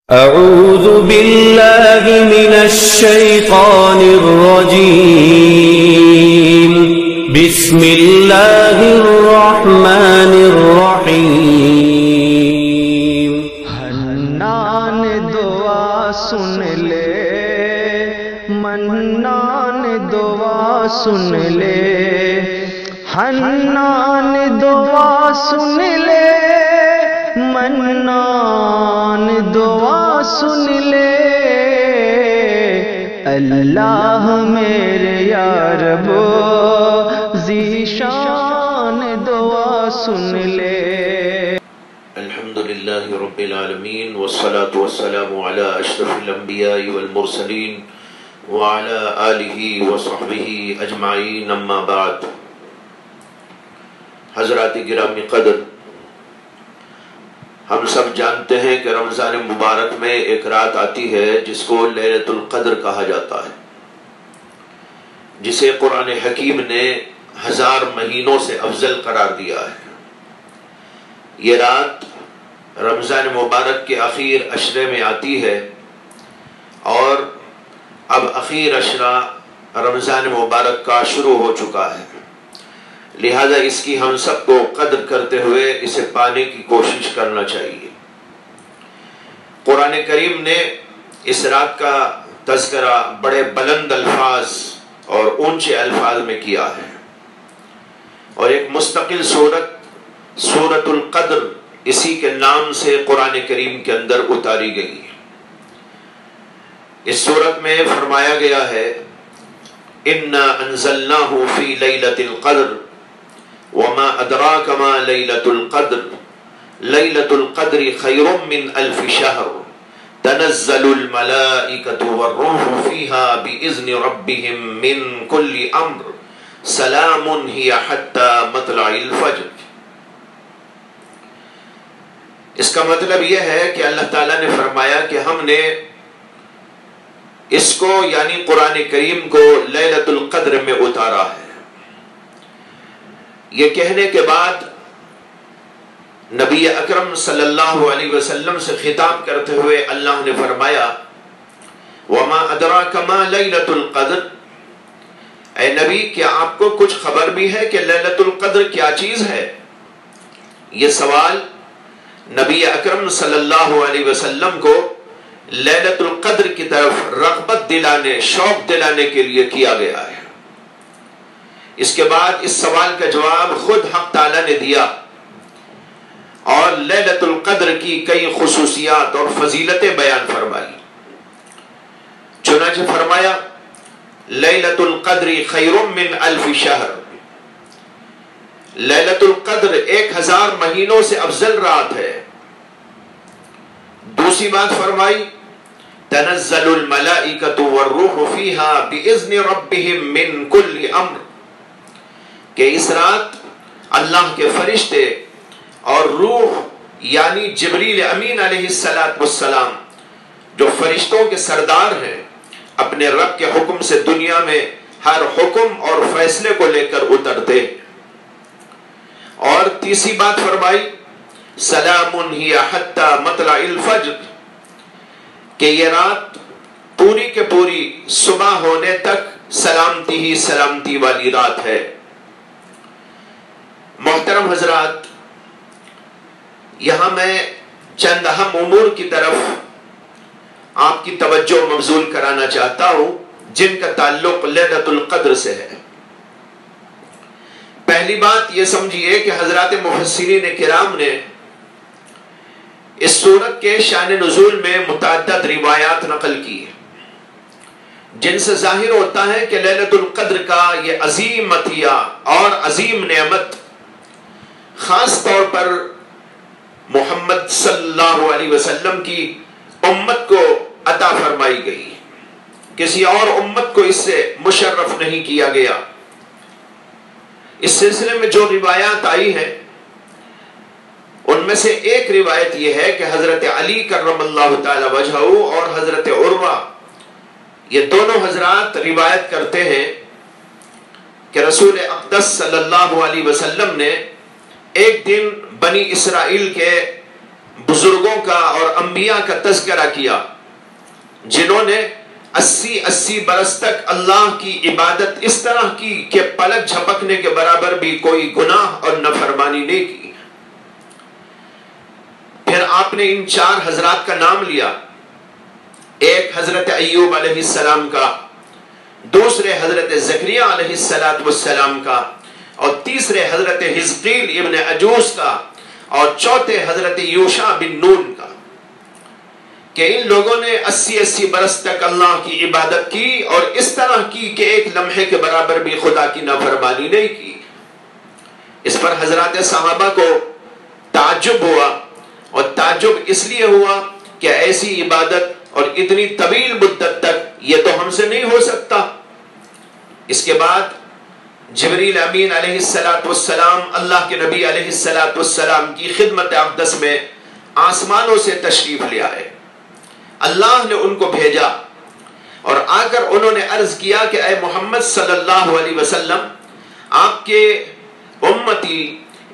اعوذ باللہ من الشیطان الرجیم بسم اللہ الرحمن الرحیم۔ حنان دعا سن لے، منان دعا سن لے، حنان دعا سن لے، منان دعا سن لے، اللہ میرے یا رب ذیشان دعا سن لے۔ الحمدللہ رب العالمین والصلاة والسلام علی اشرف الانبیاء والمرسلین وعلی آلہ وصحبہ اجمعین، اما بعد۔ حضرات گرامی قدر، ہم سب جانتے ہیں کہ رمضان مبارک میں ایک رات آتی ہے جس کو لیلۃ القدر کہا جاتا ہے، جسے قرآن حکیم نے 1000 مہینوں سے افضل قرار دیا ہے۔ یہ رات رمضان مبارک کے اخیر عشرے میں آتی ہے، اور اب اخیر عشرہ رمضان مبارک کا شروع ہو چکا ہے، لہذا اس کی ہم سب کو قدر کرتے ہوئے اسے پانے کی کوشش کرنا چاہیے۔ قرآن کریم نے اس رات کا تذکرہ بڑے بلند الفاظ اور اونچے الفاظ میں کیا ہے، اور ایک مستقل سورۃ القدر اسی کے نام سے قرآن کریم کے اندر اتاری گئی ہے۔ اس سورت میں فرمایا گیا ہے اِنَّا أَنزَلْنَاهُ فِي لَيْلَةِ الْقَدْرِ وَمَا أَدْرَاكَ مَا لَيْلَةُ الْقَدْرِ لَيْلَةُ الْقَدْرِ خَيْرٌ مِّنْ أَلْفِ شَهْرٍ تَنَزَّلُ الْمَلَائِكَةُ وَالرُّوحُ فِيهَا بِإِذْنِ رَبِّهِمْ مِنْ كُلِّ أَمْرٍ سَلَامٌ هِيَ حَتَّى مَطْلَعِ الْفَجْرِ۔ اس کا مطلب یہ ہے کہ اللہ تعالیٰ نے فرمایا کہ ہم نے اس کو یعنی قرآن کریم کو لیلۃ القدر میں اتارا ہے۔ یہ کہنے کے بعد نبی اکرم صلی اللہ علیہ وسلم سے خطاب کرتے ہوئے اللہ نے فرمایا وَمَا أَدْرَاكَ مَا لَيْلَةُ الْقَدْرِ، اے نبی کیا آپ کو کچھ خبر بھی ہے کہ لیلۃ القدر کیا چیز ہے؟ یہ سوال نبی اکرم صلی اللہ علیہ وسلم کو لیلۃ القدر کی طرف رغبت دلانے، شوق دلانے کے لیے کیا گیا ہے۔ اس کے بعد اس سوال کا جواب خود حق تعالیٰ نے دیا، اور لیلۃ القدر کی کئی خصوصیات اور فضیلتیں بیان فرمائی۔ چنانچہ فرمایا لیلۃ القدر خیر من الف شہر، لیلۃ القدر 1000 مہینوں سے افضل رات ہے۔ دوسری بات فرمائی تنزل الملائکۃ والروح فیہا باذن ربہم من کل امر، کہ اس رات اللہ کے فرشتے اور روح یعنی جبریل امین علیہ السلام، جو فرشتوں کے سردار ہیں، اپنے رب کے حکم سے دنیا میں ہر حکم اور فیصلے کو لے کر اترتے۔ اور تیسری بات فرمائی سلام ہی حتی مطلع الفجر، کہ یہ رات پوری کے پوری صبح ہونے تک سلامتی ہی سلامتی والی رات ہے۔ محترم حضرات، یہاں میں چند اہم امور کی طرف آپ کی توجہ مبذول کرانا چاہتا ہوں جن کا تعلق لیلۃ القدر سے ہے۔ پہلی بات یہ سمجھیے کہ حضرات مفسرین کرام نے اس سورت کے شان نزول میں متعدد روایات نقل کی ہیں، جن سے ظاہر ہوتا ہے کہ لیلۃ القدر کا یہ عظیم عطیہ اور عظیم نعمت خاص طور پر محمد صلی اللہ علیہ وسلم کی امت کو عطا فرمائی گئی، کسی اور امت کو اس سے مشرف نہیں کیا گیا۔ اس سلسلے میں جو روایات آئی ہیں ان میں سے ایک روایت یہ ہے کہ حضرت علی کرم اللہ تعالی وجہہ اور حضرت عروہ، یہ دونوں حضرات روایت کرتے ہیں کہ رسول اقدس صلی اللہ علیہ وسلم نے ایک دن بنی اسرائیل کے بزرگوں کا اور انبیاء کا تذکرہ کیا جنہوں نے 80 برس تک اللہ کی عبادت اس طرح کی کہ پلک جھپکنے کے برابر بھی کوئی گناہ اور نافرمانی نہیں کی. پھر آپ نے ان 4 حضرات کا نام لیا. ایک حضرت ایوب علیہ السلام کا، دوسرے حضرت زکریا علیہ السلام کا، اور تیسرے حضرت حزقیل ابن عجوز کا، اور چوتھے حضرت یوشع بن نون کا، کہ ان لوگوں نے 80 برس تک اللہ کی عبادت کی اور اس طرح کی کہ ایک لمحے کے برابر بھی خدا کی نافرمانی نہیں کی. اس پر حضرات صحابہ کو تعجب ہوا، اور تعجب اس لیے ہوا کہ ایسی عبادت اور اتنی طویل مدت تک یہ تو ہم سے نہیں ہو سکتا. اس کے بعد جبریل امین علیہ السلام اللہ کے نبی علیہ السلام کی خدمت اقدس میں آسمانوں سے تشریف لے آئے. اللہ نے ان کو بھیجا اور آ کر انہوں نے عرض کیا کہ اے محمد صلی اللہ علیہ وسلم، آپ کے امتی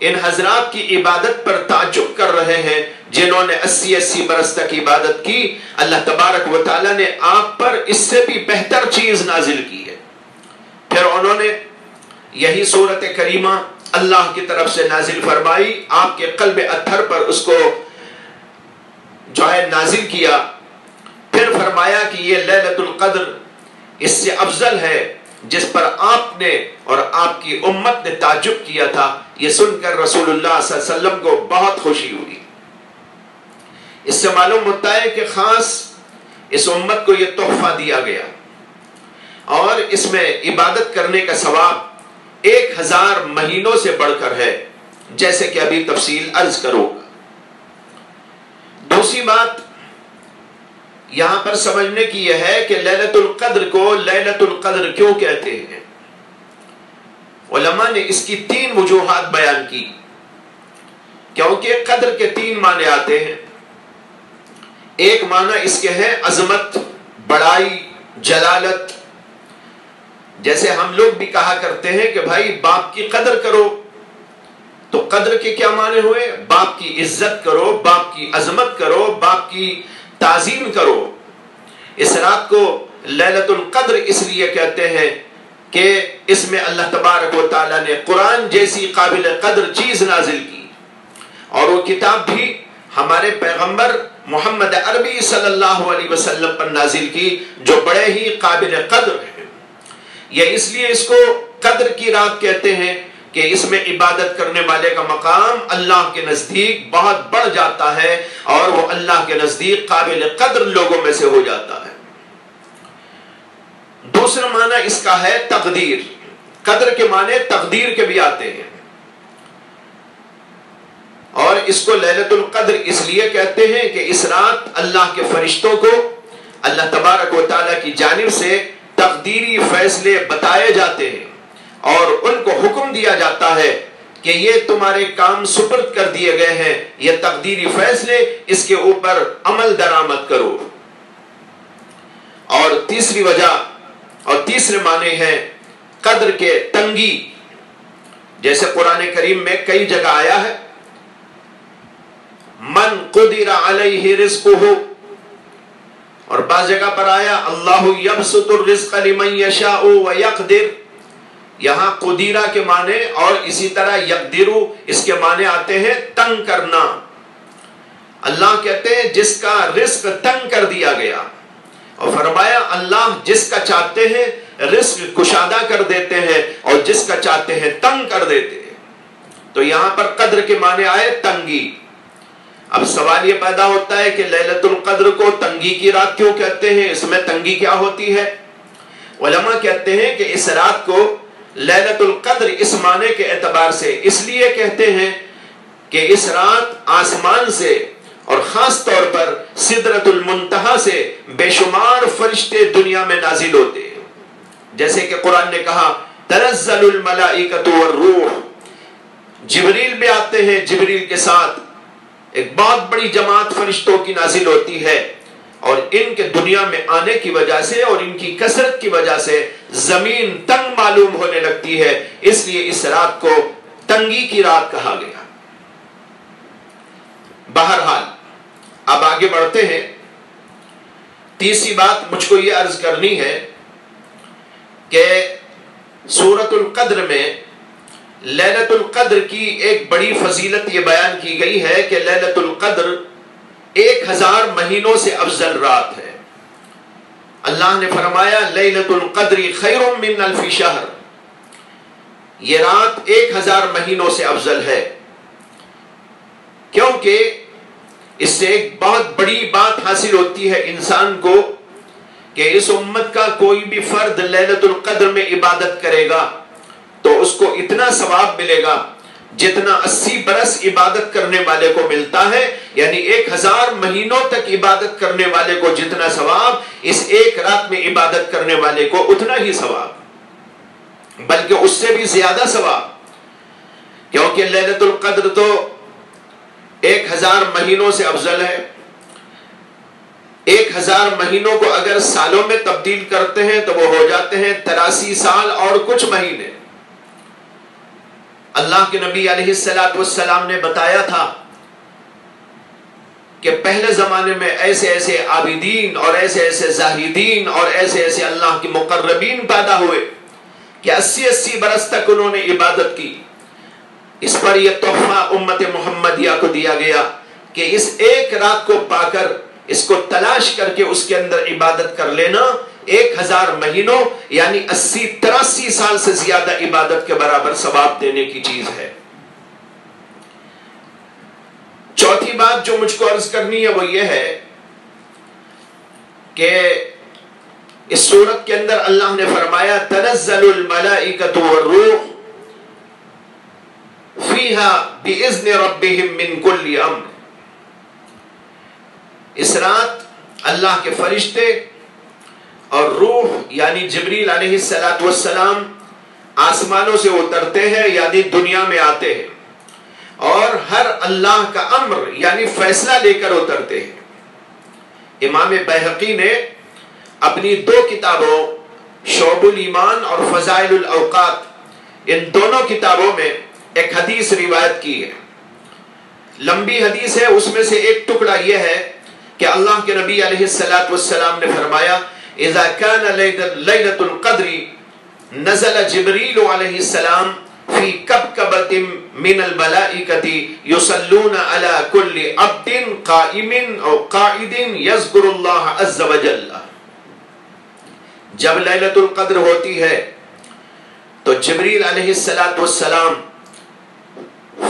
ان حضرات کی عبادت پر تعجب کر رہے ہیں جنہوں نے 80 برس تک عبادت کی. اللہ تبارک و تعالی نے آپ پر اس سے بھی بہتر چیز نازل کی ہے. پھر انہوں نے یہی سورت کریمہ اللہ کی طرف سے نازل فرمائی، آپ کے قلب اطہر پر اس کو جو ہے نازل کیا. پھر فرمایا کہ یہ لیلۃ القدر اس سے افضل ہے جس پر آپ نے اور آپ کی امت نے تعجب کیا تھا. یہ سن کر رسول اللہ صلی اللہ علیہ وسلم کو بہت خوشی ہوئی. اس سے معلوم ہوتا ہے کہ خاص اس امت کو یہ تحفہ دیا گیا، اور اس میں عبادت کرنے کا ثواب 1000 مہینوں سے بڑھ کر ہے، جیسے کہ ابھی تفصیل عرض کروں گا. دوسری بات یہاں پر سمجھنے کی یہ ہے کہ لیلۃ القدر کو لیلۃ القدر کیوں کہتے ہیں. علماء نے اس کی 3 وجوہات بیان کی، کیونکہ قدر کے 3 معنی آتے ہیں. ایک معنی اس کے ہے عظمت، بڑائی، جلالت. جیسے ہم لوگ بھی کہا کرتے ہیں کہ بھائی باپ کی قدر کرو، تو قدر کے کیا معنی ہوئے؟ باپ کی عزت کرو، باپ کی عظمت کرو، باپ کی تعظیم کرو. اس رات کو لیلۃ القدر اس لیے کہتے ہیں کہ اس میں اللہ تبارک و تعالی نے قرآن جیسی قابل قدر چیز نازل کی، اور وہ کتاب بھی ہمارے پیغمبر محمد عربی صلی اللہ علیہ وسلم پر نازل کی، جو بڑے ہی قابل قدر ہے. یہ اس لیے اس کو قدر کی رات کہتے ہیں کہ اس میں عبادت کرنے والے کا مقام اللہ کے نزدیک بہت بڑھ جاتا ہے، اور وہ اللہ کے نزدیک قابل قدر لوگوں میں سے ہو جاتا ہے. دوسرا معنی اس کا ہے تقدیر. قدر کے معنی تقدیر کے بھی آتے ہیں، اور اس کو لیلۃ القدر اس لیے کہتے ہیں کہ اس رات اللہ کے فرشتوں کو اللہ تبارک و تعالی کی جانب سے تقدیری فیصلے بتائے جاتے ہیں، اور ان کو حکم دیا جاتا ہے کہ یہ تمہارے کام سپرد کر دیے گئے ہیں، یہ تقدیری فیصلے، اس کے اوپر عمل درآمد کرو. اور تیسری وجہ اور تیسرے معنی ہے قدر کے تنگی. جیسے قرآن کریم میں کئی جگہ آیا ہے من قدر علیہ رزقہ، اور بعض جگہ پر آیا اللہ یبسط الرزق لمن یشاء ویقدر. یہاں قدیرہ کے معنی اور اسی طرح یقدرو اس کے معنی آتے ہیں تنگ کرنا. اللہ کہتے ہیں جس کا رزق تنگ کر دیا گیا، اور فرمایا اللہ جس کا چاہتے ہیں رزق کشادہ کر دیتے ہیں اور جس کا چاہتے ہیں تنگ کر دیتے ہیں. تو یہاں پر قدر کے معنی آئے تنگی. اب سوال یہ پیدا ہوتا ہے کہ لیلۃ القدر کو تنگی کی رات کیوں کہتے ہیں؟ اس میں تنگی کیا ہوتی ہے؟ علماء کہتے ہیں کہ اس رات کو لیلۃ القدر اس معنی کے اعتبار سے اس لیے کہتے ہیں کہ اس رات آسمان سے اور خاص طور پر سدرۃ المنتہا سے بے شمار فرشتے دنیا میں نازل ہوتے ہیں. جیسے کہ قرآن نے کہا تنزل الملائکۃ والروح، جبریل بھی آتے ہیں، جبریل کے ساتھ ایک بہت بڑی جماعت فرشتوں کی نازل ہوتی ہے، اور ان کے دنیا میں آنے کی وجہ سے اور ان کی کثرت کی وجہ سے زمین تنگ معلوم ہونے لگتی ہے. اس لیے اس رات کو تنگی کی رات کہا گیا. بہرحال اب آگے بڑھتے ہیں. تیسری بات مجھ کو یہ عرض کرنی ہے کہ سورۃ القدر میں لیلۃ القدر کی ایک بڑی فضیلت یہ بیان کی گئی ہے کہ لیلۃ القدر 1000 مہینوں سے افضل رات ہے. اللہ نے فرمایا لیلۃ القدر خیر من الف شہر. یہ رات 1000 مہینوں سے افضل ہے، کیونکہ اس سے ایک بہت بڑی بات حاصل ہوتی ہے انسان کو کہ اس امت کا کوئی بھی فرد لیلۃ القدر میں عبادت کرے گا تو اس کو اتنا ثواب ملے گا جتنا 80 برس عبادت کرنے والے کو ملتا ہے. یعنی 1000 مہینوں تک عبادت کرنے والے کو جتنا ثواب، اس ایک رات میں عبادت کرنے والے کو اتنا ہی ثواب، بلکہ اس سے بھی زیادہ ثواب. کیونکہ لیلۃ القدر تو 1000 مہینوں سے افضل ہے. 1000 مہینوں کو اگر سالوں میں تبدیل کرتے ہیں تو وہ ہو جاتے ہیں 83 سال اور کچھ مہینے. اللہ کے نبی علیہ السلام نے بتایا تھا کہ پہلے زمانے میں ایسے ایسے عابدین اور ایسے ایسے زاہدین اور ایسے ایسے اللہ کے مقربین پیدا ہوئے کہ 80 برس تک انہوں نے عبادت کی. اس پر یہ تحفہ امت محمدیہ کو دیا گیا کہ اس ایک رات کو پا کر، اس کو تلاش کر کے اس کے اندر عبادت کر لینا 1000 مہینوں یعنی 83 سال سے زیادہ عبادت کے برابر ثواب دینے کی چیز ہے. چوتھی بات جو مجھ کو عرض کرنی ہے وہ یہ ہے کہ اس سورت کے اندر اللہ نے فرمایا تنزل الملائکۃ والروح فیہا بإذن ربہم من کل امر. اس رات اللہ کے فرشتے اور روح یعنی جبریل علیہ السلام آسمانوں سے اترتے ہیں یعنی دنیا میں آتے ہیں اور ہر اللہ کا امر یعنی فیصلہ لے کر اترتے ہیں. امام بہقی نے اپنی 2 کتابوں شعب الایمان اور فضائل الاوقات، ان دونوں کتابوں میں ایک حدیث روایت کی ہے. لمبی حدیث ہے، اس میں سے ایک ٹکڑا یہ ہے کہ اللہ کے نبی علیہ السلام نے فرمایا اذا كان ليلة القدر نزل جبريل عليه السلام في كبكبة من الملائكة يصلون على كل عبد قائم او قاعد يذكر الله عز وجل. جب لیلۃ القدر ہوتی ہے تو جبریل علیہ السلام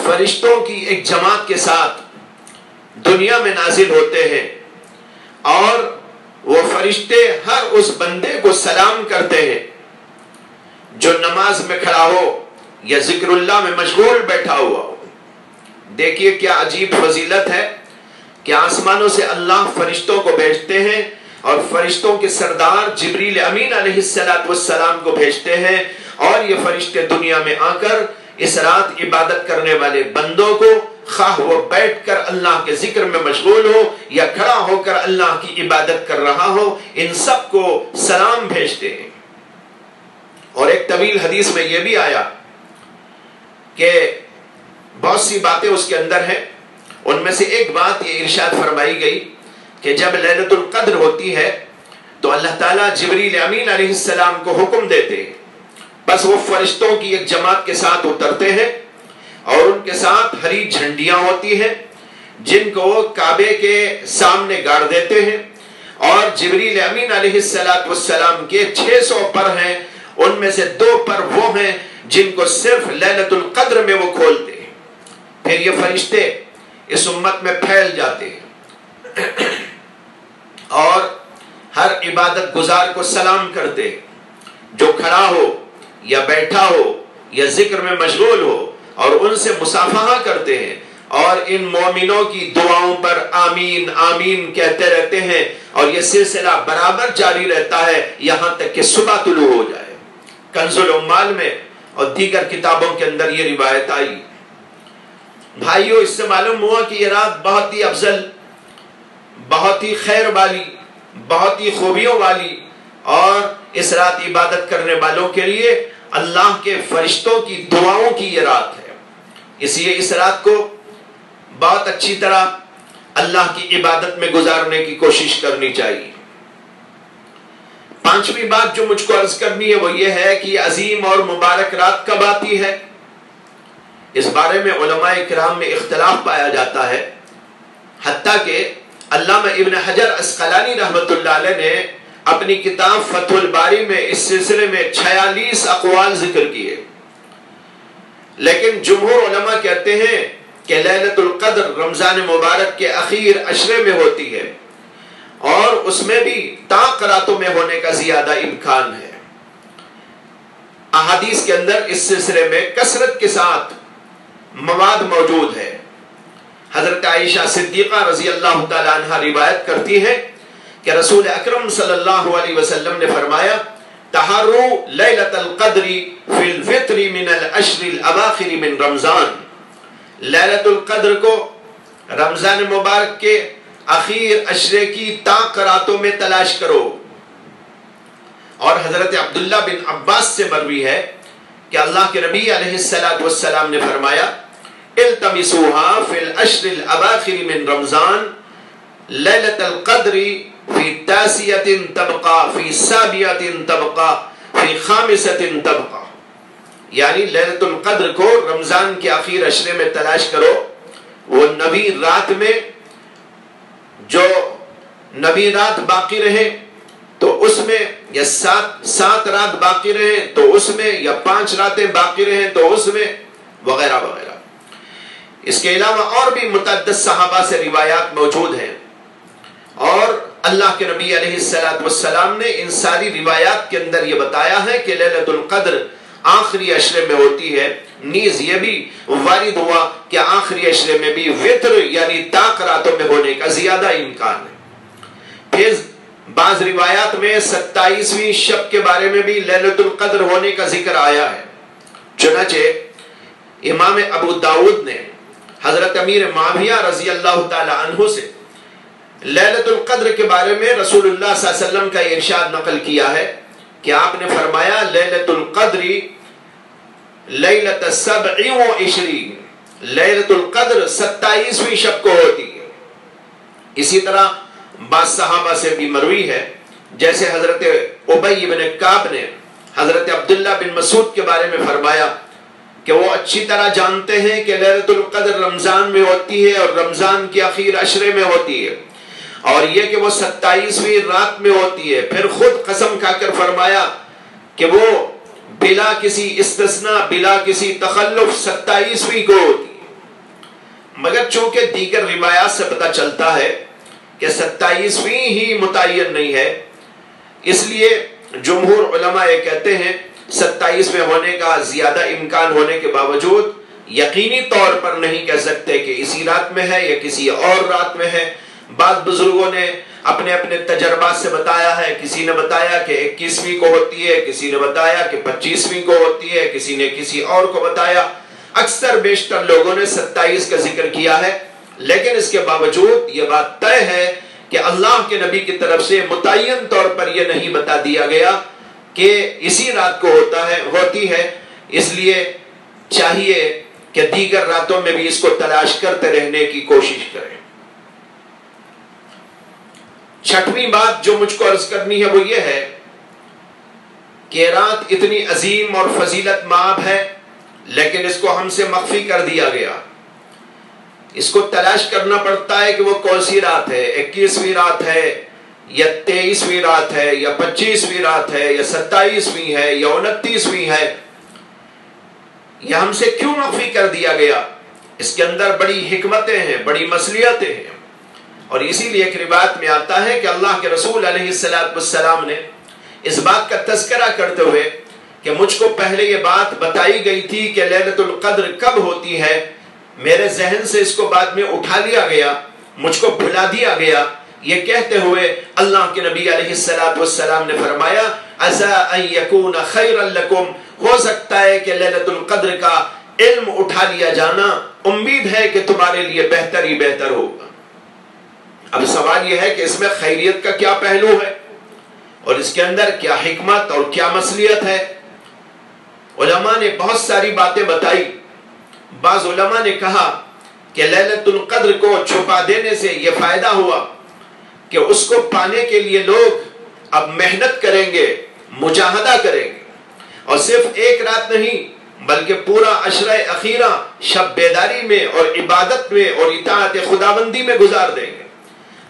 فرشتوں کی ایک جماعت کے ساتھ دنیا میں نازل ہوتے ہیں اور وہ فرشتے ہر اس بندے کو سلام کرتے ہیں جو نماز میں کھڑا ہو یا ذکر اللہ میں مشغول بیٹھا ہوا ہو. دیکھیے کیا عجیب فضیلت ہے کہ آسمانوں سے اللہ فرشتوں کو بھیجتے ہیں اور فرشتوں کے سردار جبریل امین علیہ السلام کو بھیجتے ہیں اور یہ فرشتے دنیا میں آ کر اس رات عبادت کرنے والے بندوں کو، خواہ وہ بیٹھ کر اللہ کے ذکر میں مشغول ہو یا کھڑا ہو کر اللہ کی عبادت کر رہا ہو، ان سب کو سلام بھیجتے ہیں. اور ایک طویل حدیث میں یہ بھی آیا کہ بہت سی باتیں اس کے اندر ہیں، ان میں سے ایک بات یہ ارشاد فرمائی گئی کہ جب لیلۃ القدر ہوتی ہے تو اللہ تعالیٰ جبریل امین علیہ السلام کو حکم دیتے ہیں، بس وہ فرشتوں کی ایک جماعت کے ساتھ اترتے ہیں اور ان کے ساتھ ہری جھنڈیاں ہوتی ہیں جن کو وہ کعبے کے سامنے گاڑ دیتے ہیں اور جبریل امین علیہ السلام کے 600 پر ہیں، ان میں سے 2 پر وہ ہیں جن کو صرف لیلۃ القدر میں وہ کھولتے ہیں. پھر یہ فرشتے اس امت میں پھیل جاتے ہیں اور ہر عبادت گزار کو سلام کرتے ہیں، جو کھڑا ہو یا بیٹھا ہو یا ذکر میں مشغول ہو، اور ان سے مصافحہ کرتے ہیں اور ان مومنوں کی دعاؤں پر آمین آمین کہتے رہتے ہیں اور یہ سلسلہ برابر جاری رہتا ہے یہاں تک کہ صبح طلوع ہو جائے. کنز العمال میں اور دیگر کتابوں کے اندر یہ روایت آئی. بھائیو، اس سے معلوم ہوا کہ یہ رات بہت ہی افضل، بہت ہی خیر والی، بہت ہی خوبیوں والی اور اس رات عبادت کرنے والوں کے لیے اللہ کے فرشتوں کی دعاؤں کی یہ رات ہے. اس لیے اس رات کو بہت اچھی طرح اللہ کی عبادت میں گزارنے کی کوشش کرنی چاہیے۔ پانچویں بات جو مجھ کو عرض کرنی ہے وہ یہ ہے کہ یہ عظیم اور مبارک رات کب آتی ہے؟ اس بارے میں علماء کرام میں اختلاف پایا جاتا ہے، حتیٰ کہ علامہ ابن حجر عسقلانی رحمۃ اللہ علیہ نے اپنی کتاب فتح الباری میں اس سلسلے میں 46 اقوال ذکر کیے، لیکن جمہور علماء کہتے ہیں کہ لیلۃ القدر رمضان مبارک کے اخیر عشرے میں ہوتی ہے، اور اس میں بھی طاق راتوں میں ہونے کا زیادہ امکان ہے۔ احادیث کے اندر اس سلسلے میں کثرت کے ساتھ مواد موجود ہے۔ حضرت عائشہ صدیقہ رضی اللہ تعالی عنہ روایت کرتی ہے کہ رسول اکرم صلی اللہ علیہ وسلم نے فرمایا، تحروا لیلۃ القدر فی الفطر من العشر الاواخر من رمضان، لیلۃ القدر کو رمضان مبارک کے اخیر عشرے کی طاق راتوں میں تلاش کرو۔ اور حضرت عبداللہ بن عباس سے مروی ہے کہ اللہ کے نبی علیہ السلام نے فرمایا، التمسوها فی العشر الاواخر من رمضان، لیلۃ القدر فی تاسیۃ تبقى فی سابعۃ تبقى فی خامسۃ تبقى، یعنی لیلۃ القدر کو رمضان کے اخیر عشرے میں تلاش کرو، وہ نبی رات میں جو نبی رات باقی رہے تو اس میں، یا سات رات باقی رہے تو اس میں، یا 5 راتیں باقی رہے تو اس میں، وغیرہ وغیرہ۔ اس کے علاوہ اور بھی متعدد صحابہ سے روایات موجود ہیں، اور اللہ کے نبی علیہ السلام نے ان ساری روایات کے اندر یہ بتایا ہے کہ لیلۃ القدر آخری عشرے میں ہوتی ہے۔ نیز یہ بھی وارد ہوا کہ آخری عشرے میں بھی وتر یعنی طاق راتوں میں ہونے کا زیادہ امکان ہے۔ پھر بعض روایات میں 27ویں شب کے بارے میں بھی لیلۃ القدر ہونے کا ذکر آیا ہے۔ چنانچہ امام ابو داؤد نے حضرت امیر معاویہ رضی اللہ تعالی عنہ سے لیلۃ القدر کے بارے میں رسول اللہ صلی اللہ علیہ وسلم کا ارشاد نقل کیا ہے کہ آپ نے فرمایا، لیلۃ القدر لیلۃ 27، لیلۃ القدر 27ویں شب کو ہوتی ہے۔ اسی طرح بعض صحابہ سے بھی مروی ہے، جیسے حضرت ابی بن کعب نے حضرت عبداللہ بن مسعود کے بارے میں فرمایا کہ وہ اچھی طرح جانتے ہیں کہ لیلۃ القدر رمضان میں ہوتی ہے اور رمضان کے اخیر عشرے میں ہوتی ہے، اور یہ کہ وہ 27ویں رات میں ہوتی ہے۔ پھر خود قسم کھا کر فرمایا کہ وہ بلا کسی استثناء، بلا کسی تخلف 27ویں کو ہوتی ہے، مگر چونکہ دیگر روایات سے پتہ چلتا ہے کہ 27ویں ہی متعین نہیں ہے، اس لیے جمہور علماء یہ کہتے ہیں 27 میں ہونے کا زیادہ امکان ہونے کے باوجود یقینی طور پر نہیں کہہ سکتے کہ اسی رات میں ہے یا کسی اور رات میں ہے۔ بعض بزرگوں نے اپنے اپنے تجربات سے بتایا ہے، کسی نے بتایا کہ 21ویں کو ہوتی ہے، کسی نے بتایا کہ 25ویں کو ہوتی ہے، کسی نے کسی اور کو بتایا۔ اکثر بیشتر لوگوں نے 27 کا ذکر کیا ہے، لیکن اس کے باوجود یہ بات طے ہے کہ اللہ کے نبی کی طرف سے متعین طور پر یہ نہیں بتا دیا گیا کہ اسی رات کو ہوتی ہے، اس لیے چاہیے کہ دیگر راتوں میں بھی اس کو تلاش کرتے رہنے کی کوشش کریں۔ چھٹویں بات جو مجھ کو عرض کرنی ہے وہ یہ ہے کہ رات اتنی عظیم اور فضیلت مآب ہے، لیکن اس کو ہم سے مخفی کر دیا گیا۔ اس کو تلاش کرنا پڑتا ہے کہ وہ کون سی رات ہے، 21ویں رات ہے یا 23ویں رات ہے یا 25ویں رات ہے یا 27ویں ہے یا 29ویں ہے، یہ ہم سے کیوں مخفی کر دیا گیا؟ اس کے اندر بڑی حکمتیں ہیں، بڑی مصلحتیں ہیں، اور اسی لیے ایک روایت میں آتا ہے کہ اللہ کے رسول علیہ السلام نے اس بات کا تذکرہ کرتے ہوئے کہ مجھ کو پہلے یہ بات بتائی گئی تھی کہ لیلۃ القدر کب ہوتی ہے، میرے ذہن سے اس کو بعد میں اٹھا لیا گیا، مجھ کو بھلا دیا گیا، یہ کہتے ہوئے اللہ کے نبی علیہ السلام نے فرمایا، عسى ان يكون خيرا لكم، ہو سکتا ہے کہ لیلۃ القدر کا علم اٹھا لیا جانا امید ہے کہ تمہارے لیے بہتر ہی بہتر ہوگا۔ اب سوال یہ ہے کہ اس میں خیریت کا کیا پہلو ہے اور اس کے اندر کیا حکمت اور کیا مصلحت ہے؟ علماء نے بہت ساری باتیں بتائی۔ بعض علماء نے کہا کہ لیلۃ القدر کو چھپا دینے سے یہ فائدہ ہوا کہ اس کو پانے کے لیے لوگ اب محنت کریں گے، مجاہدہ کریں گے، اور صرف ایک رات نہیں بلکہ پورا عشرہ اخیرہ شب بیداری میں اور عبادت میں اور اطاعت خداوندی میں گزار دیں گے۔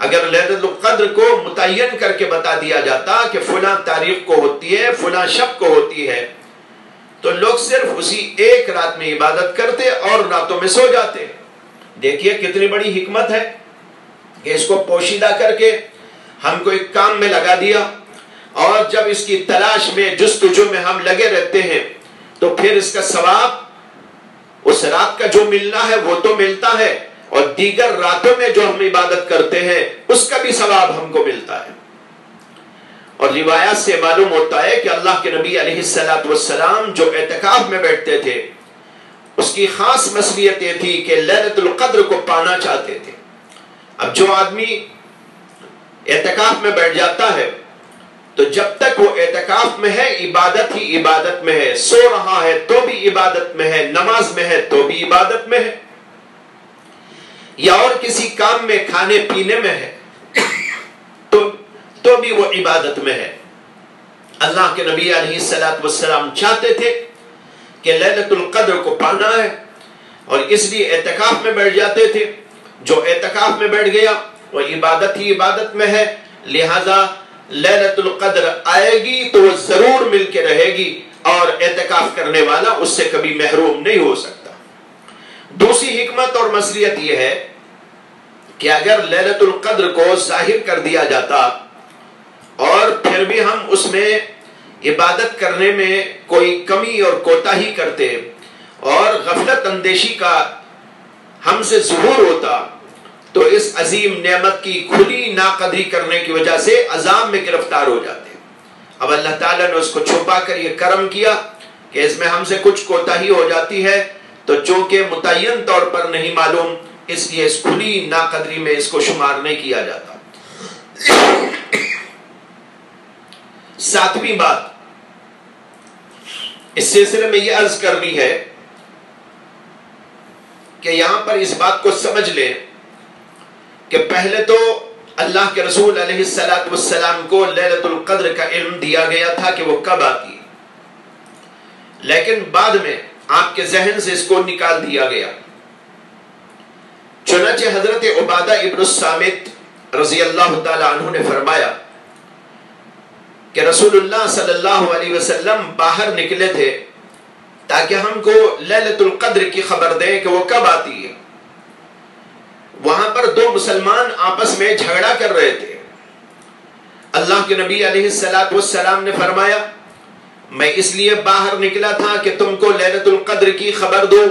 اگر لیلۃ القدر کو متعین کر کے بتا دیا جاتا کہ فلاں تاریخ کو ہوتی ہے، فلاں شب کو ہوتی ہے، تو لوگ صرف اسی ایک رات میں عبادت کرتے اور راتوں میں سو جاتے۔ دیکھیے کتنی بڑی حکمت ہے کہ اس کو پوشیدہ کر کے ہم کو ایک کام میں لگا دیا، اور جب اس کی تلاش میں جستجو میں ہم لگے رہتے ہیں تو پھر اس کا ثواب اس رات کا جو ملنا ہے وہ تو ملتا ہے، اور دیگر راتوں میں جو ہم عبادت کرتے ہیں اس کا بھی ثواب ہم کو ملتا ہے۔ اور روایات سے معلوم ہوتا ہے کہ اللہ کے نبی علیہ السلام جو اعتکاف میں بیٹھتے تھے اس کی خاص مصلیت یہ تھی کہ لیلۃ القدر کو پانا چاہتے تھے۔ اب جو آدمی اعتکاف میں بیٹھ جاتا ہے تو جب تک وہ اعتکاف میں ہے عبادت ہی عبادت میں ہے، سو رہا ہے تو بھی عبادت میں ہے، نماز میں ہے تو بھی عبادت میں ہے، یا اور کسی کام میں کھانے پینے میں ہے تو بھی وہ عبادت میں ہے۔ اللہ کے نبی علیہ السلام چاہتے تھے کہ لیلۃ القدر کو پانا ہے، اور اس لیے اعتکاف میں بیٹھ جاتے تھے۔ جو اعتکاف میں بیٹھ گیا وہ عبادت ہی عبادت میں ہے، لہذا لیلۃ القدر آئے گی تو وہ ضرور مل کے رہے گی، اور اعتکاف کرنے والا اس سے کبھی محروم نہیں ہو سکتا۔ دوسری حکمت اور مصلحت یہ ہے کہ اگر لیلۃ القدر کو ظاہر کر دیا جاتا اور پھر بھی ہم اس میں عبادت کرنے میں کوئی کمی اور کوتاہی کرتے اور غفلت اندیشی کا ہم سے ظہور ہوتا تو اس عظیم نعمت کی کھلی ناقدری کرنے کی وجہ سے عذاب میں گرفتار ہو جاتے۔ اب اللہ تعالیٰ نے اس کو چھپا کر یہ کرم کیا کہ اس میں ہم سے کچھ کوتاہی ہو جاتی ہے، تو چونکہ متعین طور پر نہیں معلوم اس لیے اس کھلی ناقدری میں اس کو شمار نہیں کیا جاتا۔ ساتویں بات اس سلسلے میں یہ عرض کرنی ہے کہ یہاں پر اس بات کو سمجھ لیں کہ پہلے تو اللہ کے رسول علیہ السلام کو لیلۃ القدر کا علم دیا گیا تھا کہ وہ کب آتی ہے، لیکن بعد میں آپ کے ذہن سے اس کو نکال دیا گیا۔ چنانچہ حضرت عبادہ ابن الصامت رضی اللہ تعالی عنہ نے فرمایا کہ رسول اللہ صلی اللہ علیہ وسلم باہر نکلے تھے تاکہ ہم کو لیلۃ القدر کی خبر دیں کہ وہ کب آتی ہے۔ وہاں پر دو مسلمان آپس میں جھگڑا کر رہے تھے۔ اللہ کے نبی علیہ السلام نے فرمایا میں اس لیے باہر نکلا تھا کہ تم کو لیلۃ القدر کی خبر دو،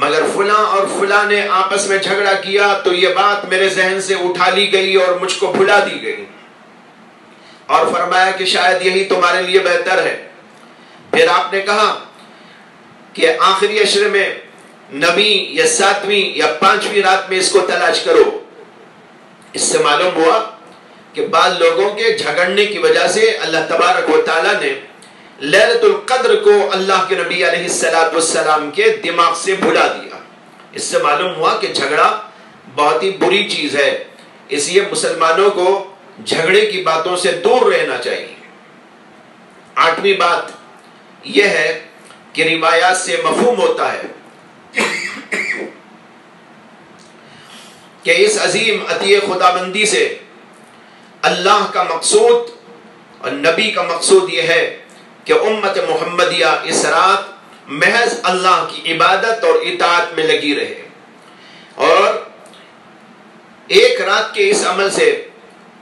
مگر فلاں اور فلاں نے آپس میں جھگڑا کیا تو یہ بات میرے ذہن سے اٹھا لی گئی اور مجھ کو بھلا دی گئی، اور فرمایا کہ شاید یہی تمہارے لیے بہتر ہے۔ پھر آپ نے کہا کہ آخری عشرے میں 9ویں یا 7ویں یا 5ویں رات میں اس کو تلاش کرو۔ اس سے معلوم ہوا کہ بعض لوگوں کے جھگڑنے کی وجہ سے اللہ تبارک و تعالی نے لیلۃ القدر کو اللہ کے نبی علیہ السلام کے دماغ سے بھلا دیا۔ اس سے معلوم ہوا کہ جھگڑا بہت ہی بری چیز ہے، اس لیے مسلمانوں کو جھگڑے کی باتوں سے دور رہنا چاہیے۔ 8ویں بات یہ ہے کہ روایات سے مفہوم ہوتا ہے کہ اس عظیم عطیہ خداوندی سے اللہ کا مقصود اور نبی کا مقصود یہ ہے کہ امت محمدیہ اس رات محض اللہ کی عبادت اور اطاعت میں لگی رہے، اور ایک رات کے اس عمل سے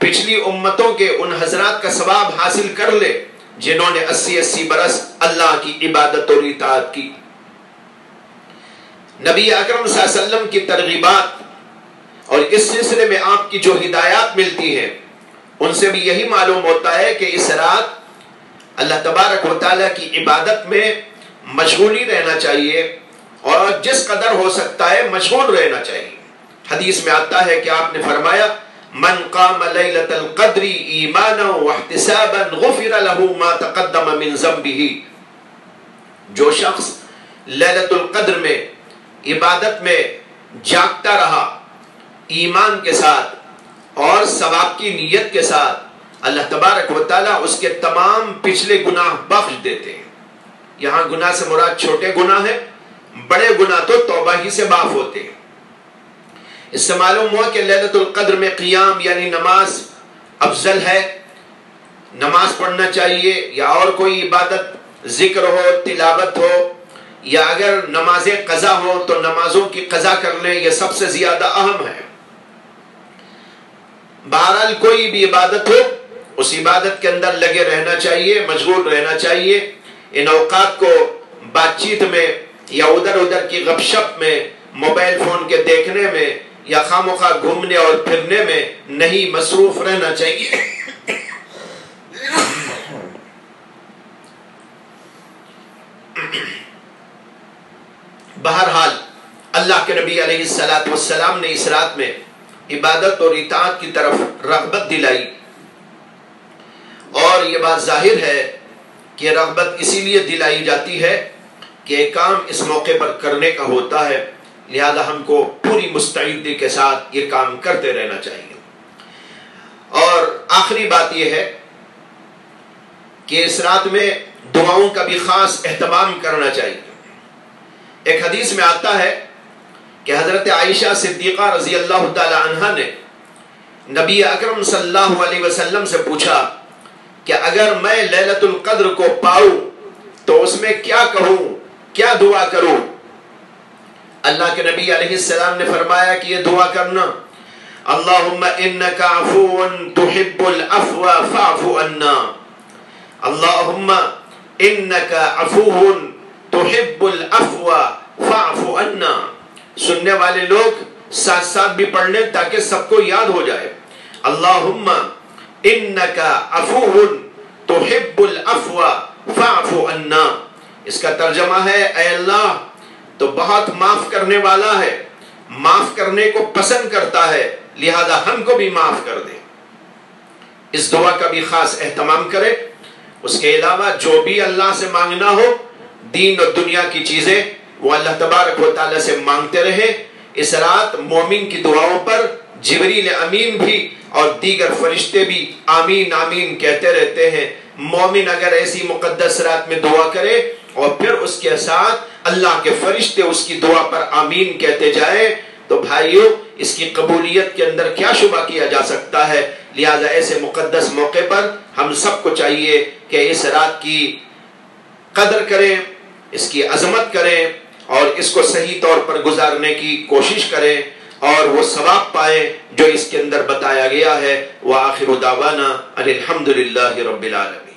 پچھلی امتوں کے ان حضرات کا ثواب حاصل کر لے جنہوں نے 80 برس اللہ کی عبادت اور اطاعت کی۔ نبی اکرم صلی اللہ علیہ وسلم کی ترغیبات اور اس سلسلے میں آپ کی جو ہدایات ملتی ہیں ان سے بھی یہی معلوم ہوتا ہے کہ اس رات اللہ تبارک و تعالیٰ کی عبادت میں مشغولی رہنا چاہیے، اور جس قدر ہو سکتا ہے مشغول رہنا چاہیے۔ حدیث میں آتا ہے کہ آپ نے فرمایا من قام لیلۃ القدر ایمانا واحتسابا غفر له ما تقدم من ذنبه، جو شخص لیلۃ القدر میں عبادت میں جاگتا رہا ایمان کے ساتھ اور ثواب کی نیت کے ساتھ، اللہ تبارک و تعالیٰ اس کے تمام پچھلے گناہ بخش دیتے ہیں۔ یہاں گناہ سے مراد چھوٹے گناہ ہیں، بڑے گناہ تو توبہ ہی سے معاف ہوتے ہیں۔ اس سے معلوم ہوا کہ لیلۃ القدر میں قیام یعنی نماز افضل ہے، نماز پڑھنا چاہیے، یا اور کوئی عبادت، ذکر ہو، تلاوت ہو، یا اگر نمازیں قضا ہو تو نمازوں کی قضا کر لیں، یہ سب سے زیادہ اہم ہے۔ بہرحال کوئی بھی عبادت ہو اس عبادت کے اندر لگے رہنا چاہیے، مشغول رہنا چاہیے۔ ان اوقات کو بات چیت میں یا ادھر ادھر کی گپ شپ میں، موبائل فون کے دیکھنے میں یا خامخواہ گھومنے اور پھرنے میں نہیں مصروف رہنا چاہیے۔ بہرحال اللہ کے نبی علیہ السلام نے اس رات میں عبادت اور اطاعت کی طرف رغبت دلائی، اور یہ بات ظاہر ہے کہ رغبت اسی لیے دلائی جاتی ہے کہ ایک کام اس موقع پر کرنے کا ہوتا ہے، لہذا ہم کو پوری مستعدی کے ساتھ یہ کام کرتے رہنا چاہیے۔ اور آخری بات یہ ہے کہ اس رات میں دعاؤں کا بھی خاص اہتمام کرنا چاہیے۔ ایک حدیث میں آتا ہے کہ حضرت عائشہ صدیقہ رضی اللہ تعالی عنہا نے نبی اکرم صلی اللہ علیہ وسلم سے پوچھا کہ اگر میں لیلۃ القدر کو پاؤں تو اس میں کیا کہوں، کیا دعا کروں؟ اللہ کے نبی علیہ السلام نے فرمایا کہ یہ دعا کرنا، اللہم انک عفو تحب العفو فاعف عنا، اللہم انک عفو تحب العفو فاعف عنا۔ سننے والے لوگ ساتھ ساتھ بھی پڑھ لیں تاکہ سب کو یاد ہو جائے۔ اللہم انک عفو تحب العفو فاعف عنا۔ اس کا ترجمہ ہے اے اللہ تو بہت معاف کرنے والا ہے، معاف کرنے کو پسند کرتا ہے، لہذا ہم کو بھی معاف کر دے۔ اس دعا کا بھی خاص اہتمام کرے۔ اس کے علاوہ جو بھی اللہ سے مانگنا ہو، دین اور دنیا کی چیزیں، وہ اللہ تبارک و تعالی سے مانگتے رہے۔ اس رات مومن کی دعاؤں پر جبریل امین بھی اور دیگر فرشتے بھی آمین آمین کہتے رہتے ہیں۔ مومن اگر ایسی مقدس رات میں دعا کرے اور پھر اس کے ساتھ اللہ کے فرشتے اس کی دعا پر آمین کہتے جائیں تو بھائیو اس کی قبولیت کے اندر کیا شبہ کیا جا سکتا ہے۔ لہذا ایسے مقدس موقع پر ہم سب کو چاہیے کہ اس رات کی قدر کریں، اس کی عظمت کریں اور اس کو صحیح طور پر گزارنے کی کوشش کریں اور وہ ثواب پائیں جو اس کے اندر بتایا گیا ہے۔ وآخر دعوانا ان الحمد للہ رب العالمین۔